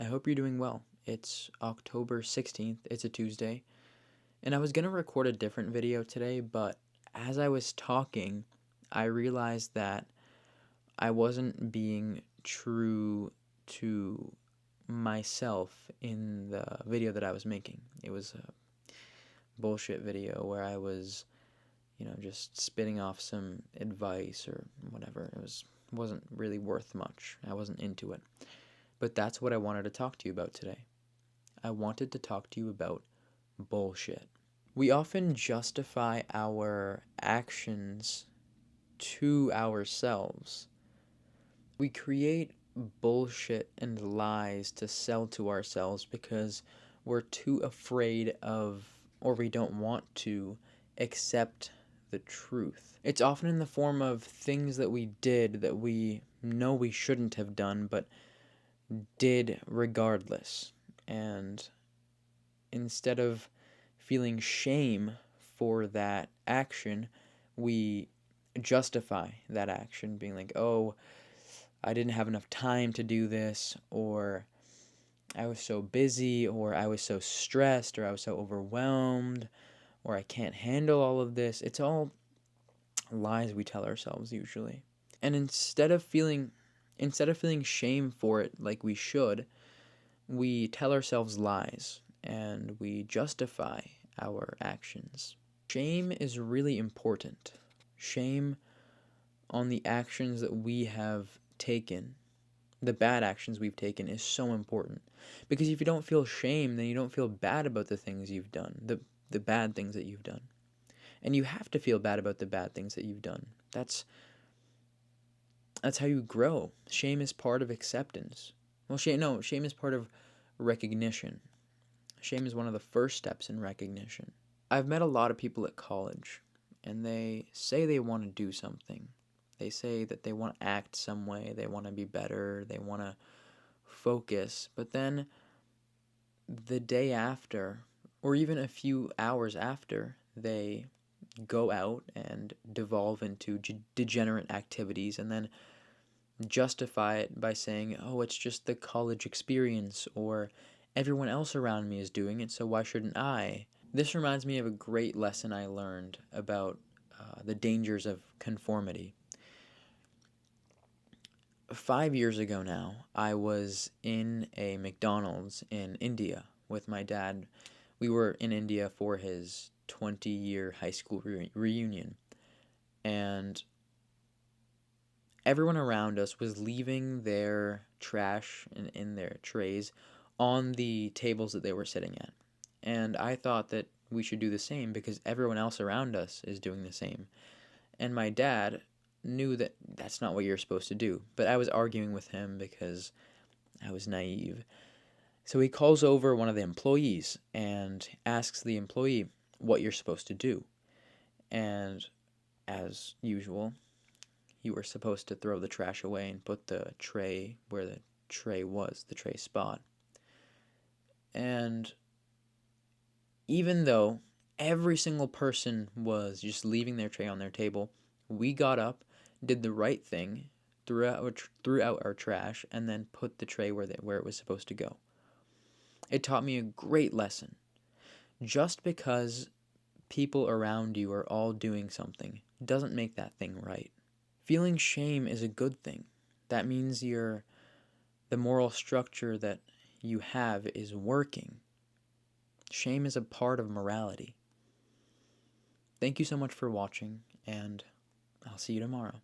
hope you're doing well. It's October 16th, it's a Tuesday, and I was gonna record a different video today, but as I was talking, I realized that I wasn't being true to myself in the video that I was making. It was a bullshit video where I was, just spitting off some advice or whatever. Wasn't really worth much. I wasn't into it. But that's what I wanted to talk to you about today. I wanted to talk to you about bullshit. We often justify our actions to ourselves. We create bullshit and lies to sell to ourselves because we're too afraid of, or we don't want to, accept the truth. It's often in the form of things that we did that we know we shouldn't have done, but did regardless. And instead of feeling shame for that action, we justify that action, being like, oh, I didn't have enough time to do this, or I was so busy, or I was so stressed, or I was so overwhelmed, or I can't handle all of this. It's all lies we tell ourselves usually. And instead of feeling shame for it like we should, we tell ourselves lies and we justify our actions. Shame is really important. Shame on the actions that we have taken, the bad actions we've taken, is so important. Because if you don't feel shame, then you don't feel bad about the things you've done, the bad things that you've done. And you have to feel bad about the bad things that you've done. That's how you grow. Shame is part of acceptance. Well, shame is part of recognition. Shame is one of the first steps in recognition. I've met a lot of people at college, and they say they want to do something. They say that they want to act some way, they want to be better, they want to focus, but then the day after, or even a few hours after, they go out and devolve into degenerate activities and then justify it by saying, oh, it's just the college experience, or everyone else around me is doing it, so why shouldn't I? This reminds me of a great lesson I learned about the dangers of conformity. 5 years ago now, I was in a McDonald's in India with my dad. We were in India for his 20-year high school reunion, and everyone around us was leaving their trash in their trays on the tables that they were sitting at. And I thought that we should do the same because everyone else around us is doing the same. And my dad knew that that's not what you're supposed to do. But I was arguing with him because I was naive. So he calls over one of the employees and asks the employee what you're supposed to do. And as usual, you were supposed to throw the trash away and put the tray where the tray was, the tray spot. And even though every single person was just leaving their tray on their table, we got up, did the right thing, threw out our trash, and then put the tray where it was supposed to go. It taught me a great lesson. Just because people around you are all doing something doesn't make that thing right. Feeling shame is a good thing. That means the moral structure that you have is working. Shame is a part of morality. Thank you so much for watching, and I'll see you tomorrow.